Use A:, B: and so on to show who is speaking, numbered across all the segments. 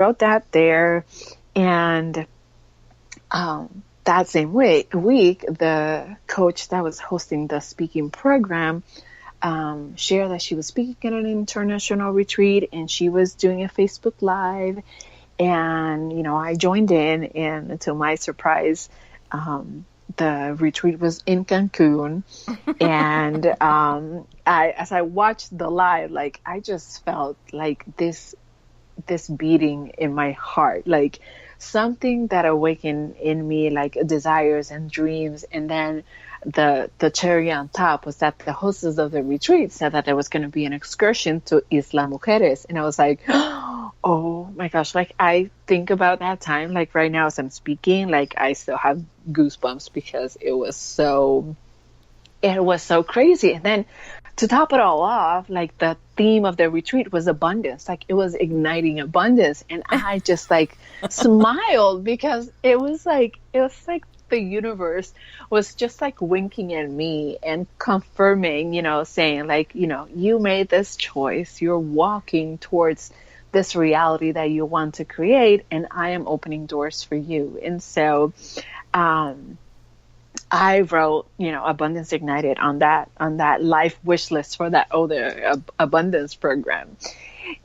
A: wrote that there. And that same week, the coach that was hosting the speaking program shared that she was speaking at an international retreat, and she was doing a Facebook Live. And, I joined in, and to my surprise, the retreat was in Cancun. And as I watched the live, like, I just felt like this beating in my heart, like something that awakened in me, like desires and dreams. And then the cherry on top was that the hostess of the retreat said that there was going to be an excursion to Isla Mujeres. And I was like, oh my gosh, like I think about that time, like right now as I'm speaking, like I still have goosebumps because it was so crazy. And then to top it all off, like the theme of the retreat was abundance. Like it was igniting abundance. And I just like smiled because it was like the universe was just like winking at me and confirming, saying like, you made this choice. You're walking towards this reality that you want to create, and I am opening doors for you. And so, I wrote, Abundance Ignited on that life wish list for that other abundance program.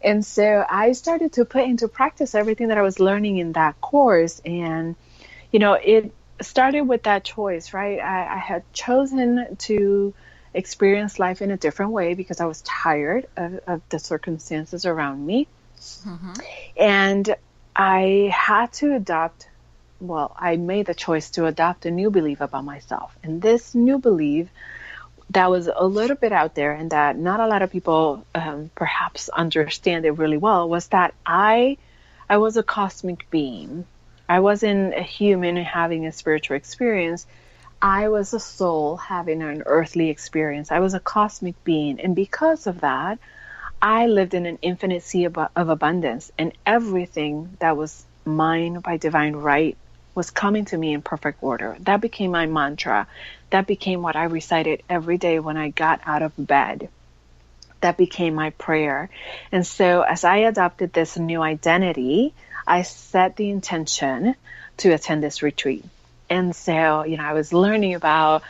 A: And so I started to put into practice everything that I was learning in that course. And, it started with that choice, right? I had chosen to experience life in a different way because I was tired of the circumstances around me. Mm-hmm. And I had to I made the choice to adopt a new belief about myself. And this new belief that was a little bit out there and that not a lot of people perhaps understand it really well was that I was a cosmic being. I wasn't a human having a spiritual experience. I was a soul having an earthly experience. I was a cosmic being. And because of that, I lived in an infinite sea of abundance, and everything that was mine by divine right was coming to me in perfect order. That became my mantra. That became what I recited every day when I got out of bed. That became my prayer. And so as I adopted this new identity, I set the intention to attend this retreat. And so, I was learning about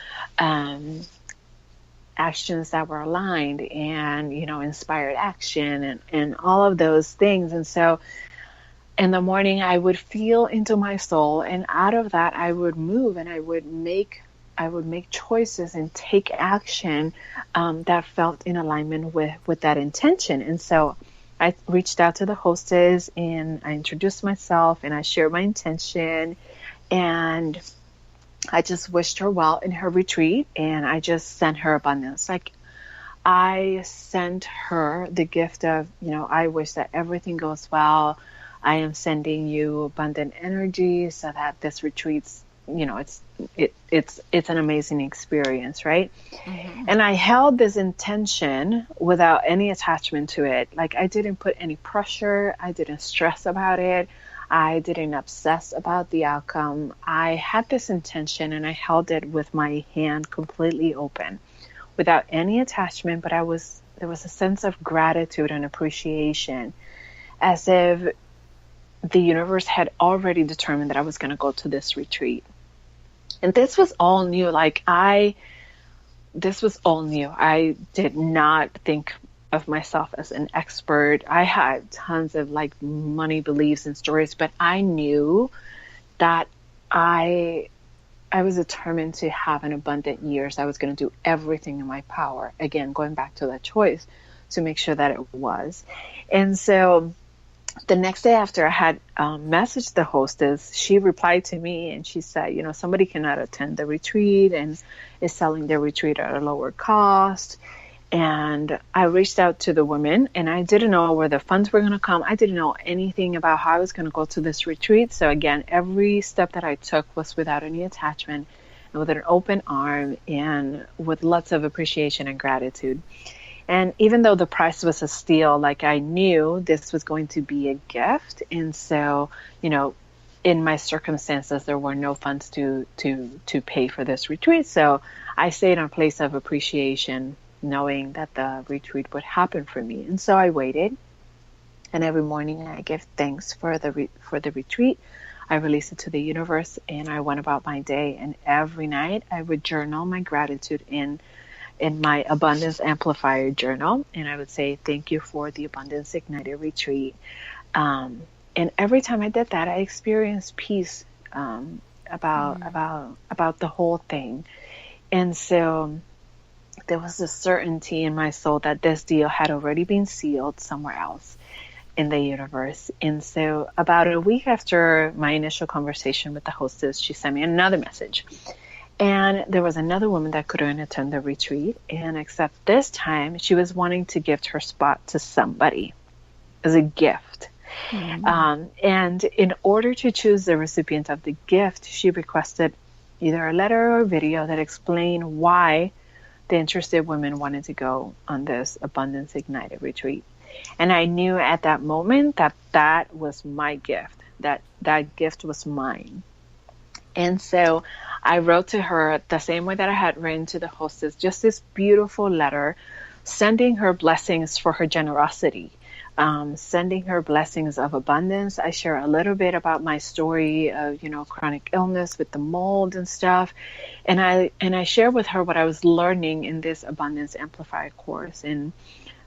A: actions that were aligned and, inspired action and all of those things. And so in the morning, I would feel into my soul, and out of that, I would move and I would make choices and take action that felt in alignment with that intention. And so I reached out to the hostess and I introduced myself and I shared my intention, and I just wished her well in her retreat, and I just sent her abundance. Like I sent her the gift of, I wish that everything goes well. I am sending you abundant energy so that this retreat's, it's an amazing experience, right? Mm-hmm. And I held this intention without any attachment to it. Like I didn't put any pressure. I didn't stress about it. I didn't obsess about the outcome. I had this intention and I held it with my hand completely open without any attachment, but there was a sense of gratitude and appreciation, as if the universe had already determined that I was going to go to this retreat. And this was all new. This was all new. I did not think of myself as an expert. I had tons of money beliefs and stories, but I knew that I was determined to have an abundant years. I was going to do everything in my power. Again, going back to that choice to make sure that it was. And so the next day after I had messaged the hostess, she replied to me and she said, somebody cannot attend the retreat and is selling their retreat at a lower cost. And I reached out to the woman, and I didn't know where the funds were going to come. I didn't know anything about how I was going to go to this retreat. So again, every step that I took was without any attachment and with an open arm and with lots of appreciation and gratitude. And even though the price was a steal, I knew this was going to be a gift. And so, in my circumstances, there were no funds to pay for this retreat. So I stayed in a place of appreciation, knowing that the retreat would happen for me. And so I waited. And every morning I give thanks for the retreat. I release it to the universe, and I went about my day. And every night I would journal my gratitude in my Abundance Amplifier journal, and I would say thank you for the Abundance Ignited retreat. And every time I did that, I experienced peace about the whole thing. And so there was a certainty in my soul that this deal had already been sealed somewhere else in the universe. And so about a week after my initial conversation with the hostess, she sent me another message. And there was another woman that couldn't attend the retreat. And except this time, she was wanting to gift her spot to somebody as a gift. And in order to choose the recipient of the gift, she requested either a letter or a video that explained why the interested women wanted to go on this Abundance Ignited retreat. And I knew at that moment that that was my gift, that gift was mine. And so I wrote to her the same way that I had written to the hostess, just this beautiful letter, sending her blessings for her generosity, sending her blessings of abundance. I share a little bit about my story of, chronic illness with the mold and stuff. And I share with her what I was learning in this Abundance Amplified course. And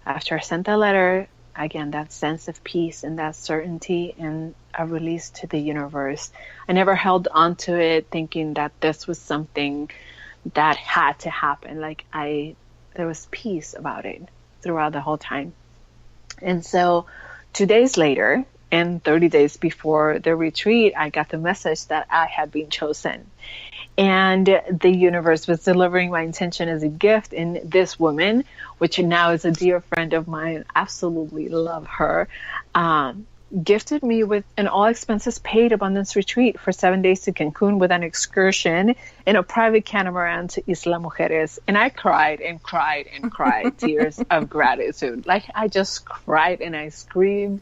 A: after I sent that letter, again, that sense of peace and that certainty and a release to the universe. I never held on to it thinking that this was something that had to happen. There was peace about it throughout the whole time. And so 2 days later, and 30 days before the retreat, I got the message that I had been chosen. And the universe was delivering my intention as a gift. And this woman, which now is a dear friend of mine, absolutely love her, gifted me with an all expenses paid abundance retreat for 7 days to Cancun with an excursion in a private catamaran to Isla Mujeres. And I cried and cried and cried tears of gratitude. I just cried and I screamed.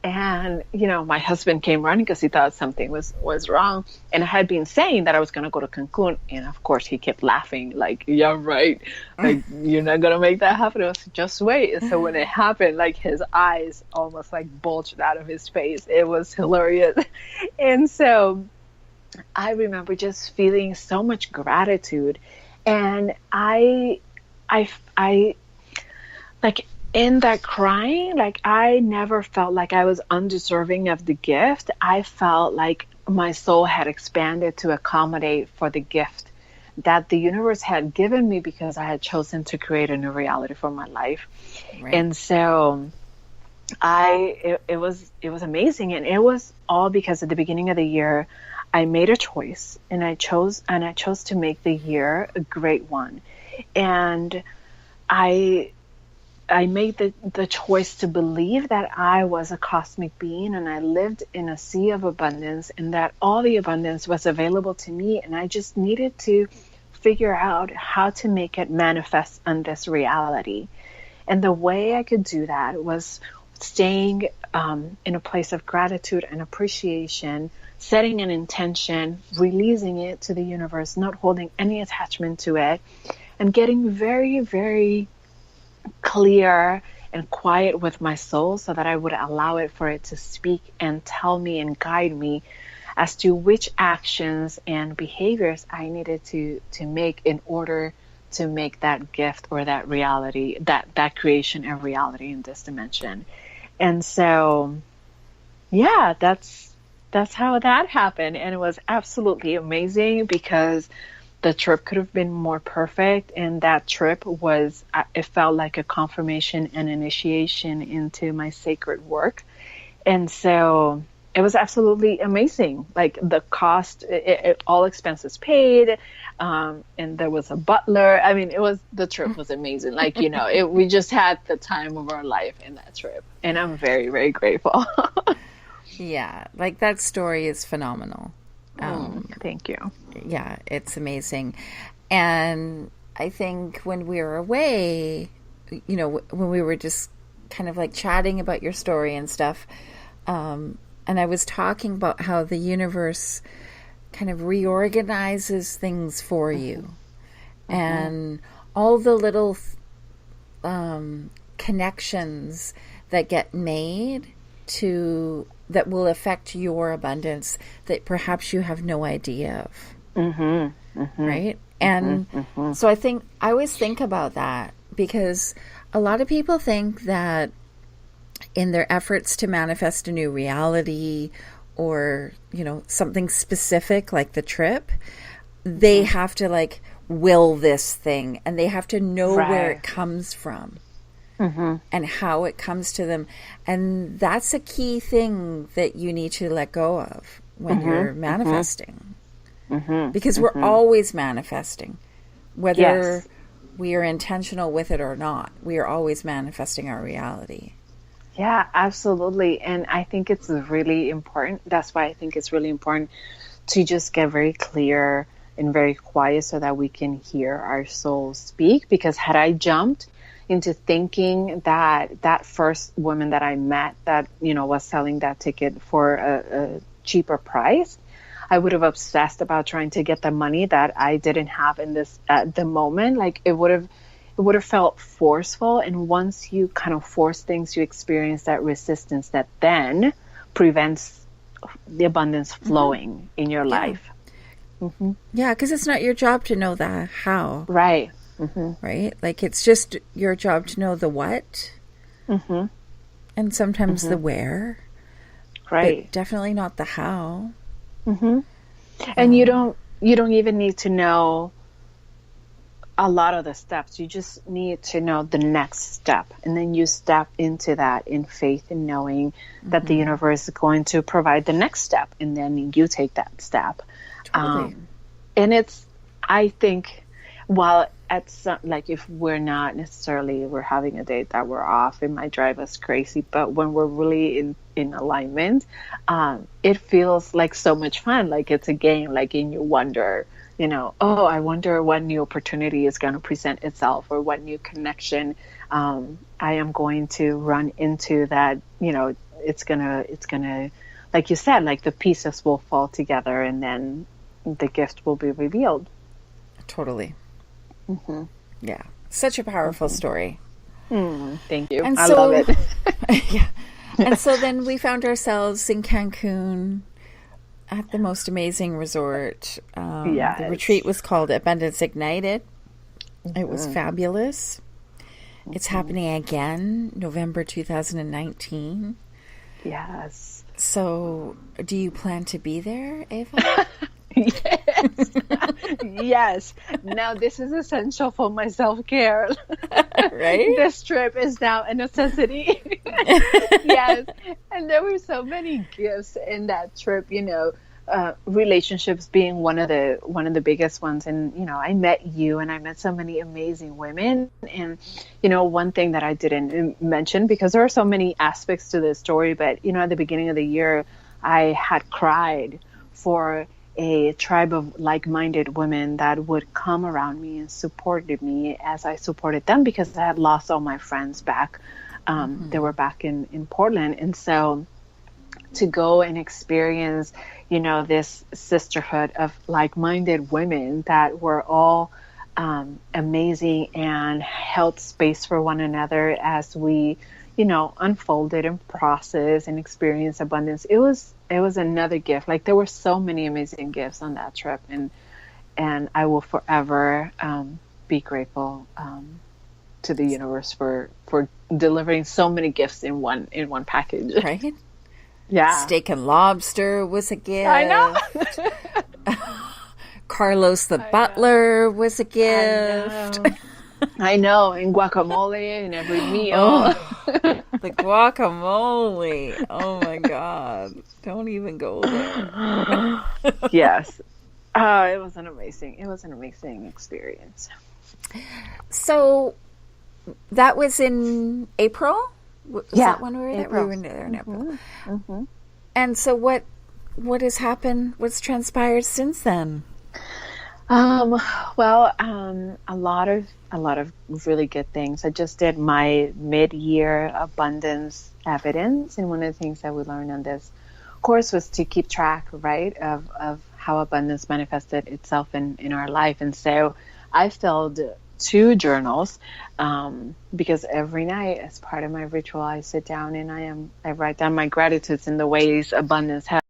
A: And, my husband came running because he thought something was wrong. And I had been saying that I was going to go to Cancun. And of course, he kept laughing yeah, right. You're not going to make that happen. I was just wait. And so when it happened, his eyes almost bulged out of his face. It was hilarious. And so I remember just feeling so much gratitude. And in that crying, I never felt like I was undeserving of the gift. I felt like my soul had expanded to accommodate for the gift that the universe had given me because I had chosen to create a new reality for my life. Right. And so it was amazing. And it was all because at the beginning of the year, I made a choice and I chose to make the year a great one. And I made the choice to believe that I was a cosmic being and I lived in a sea of abundance and that all the abundance was available to me. And I just needed to figure out how to make it manifest on this reality. And the way I could do that was staying in a place of gratitude and appreciation, setting an intention, releasing it to the universe, not holding any attachment to it, and getting very, very clear and quiet with my soul so that I would allow it for it to speak and tell me and guide me as to which actions and behaviors I needed to make in order to make that gift or that reality, that creation a reality in this dimension. And so, yeah, that's how that happened. And it was absolutely amazing because the trip could have been more perfect. And that trip it felt like a confirmation and initiation into my sacred work. And so it was absolutely amazing. The cost, all expenses paid. And there was a butler. I mean, the trip was amazing. We just had the time of our life in that trip. And I'm very, very grateful.
B: Yeah. That story is phenomenal.
A: Thank you.
B: Yeah, it's amazing. And I think when we were away, when we were just kind of chatting about your story and stuff, and I was talking about how the universe kind of reorganizes things for you. And all the little connections that get made that will affect your abundance that perhaps you have no idea of. Right? And so I always think about that, because a lot of people think that in their efforts to manifest a new reality or, something specific like the trip, they have to like will this thing, and they have to know where it comes from and how it comes to them. And that's a key thing that you need to let go of when you're manifesting. Because we're always manifesting, whether we are intentional with it or not. We are always manifesting our reality.
A: Yeah, absolutely. And I think it's really important. That's why I think it's really important to just get very clear and very quiet so that we can hear our soul speak. Because had I jumped into thinking that first woman that I met that, was selling that ticket for a cheaper price, I would have obsessed about trying to get the money that I didn't have at the moment. Like it would have felt forceful. And once you kind of force things, you experience that resistance that then prevents the abundance flowing in your life.
B: Yeah, because it's not your job to know the how.
A: Right.
B: Right? Like it's just your job to know the what. And sometimes the where.
A: Right.
B: But definitely not the how.
A: And you don't even need to know a lot of the steps. You just need to know the next step, and then you step into that in faith and knowing that the universe is going to provide the next step, and then you take that step.
B: Totally.
A: And I think, while at some, like if we're not necessarily, we're having a date that we're off, it might drive us crazy, but when we're really in alignment, it feels like so much fun, like it's a game, like, and you wonder, I wonder what new opportunity is going to present itself, or what new connection I am going to run into that, it's gonna, like you said, like the pieces will fall together and then the gift will be revealed.
B: Totally. Yeah. Such a powerful story.
A: Thank you.
B: And
A: I love it.
B: Yeah. And so then we found ourselves in Cancun at the most amazing resort. The retreat was called Abundance Ignited. It was fabulous. It's happening again, November 2019.
A: Yes.
B: So do you plan to be there, Eva?
A: Yes. Yes. Now this is essential for my self-care.
B: Right?
A: This trip is now a necessity. Yes. And there were so many gifts in that trip, relationships being one of the biggest ones. And, I met you, and I met so many amazing women. And, one thing that I didn't mention, because there are so many aspects to this story, but, at the beginning of the year, I had cried for a tribe of like-minded women that would come around me and supported me as I supported them, because I had lost all my friends back. They were back in Portland. And so to go and experience, this sisterhood of like-minded women that were all amazing and held space for one another as we, unfolded and processed and experienced abundance. It was another gift. Like, there were so many amazing gifts on that trip, and I will forever be grateful to the universe for delivering so many gifts in one package.
B: Right?
A: Yeah.
B: Steak and lobster was a gift.
A: I know.
B: Carlos the butler was a gift.
A: I know. And guacamole in every meal.
B: Oh, the guacamole. Oh my God. Don't even go there.
A: Yes. It was an amazing experience.
B: So that was in April? Was that when we were there?
A: April.
B: We were there in April. And so what has happened? What's transpired since then?
A: Well, a lot of really good things. I just did my mid-year abundance evidence, and one of the things that we learned on this course was to keep track, right, of how abundance manifested itself in our life. And so I filled two journals, because every night, as part of my ritual, I sit down and I write down my gratitudes and the ways abundance has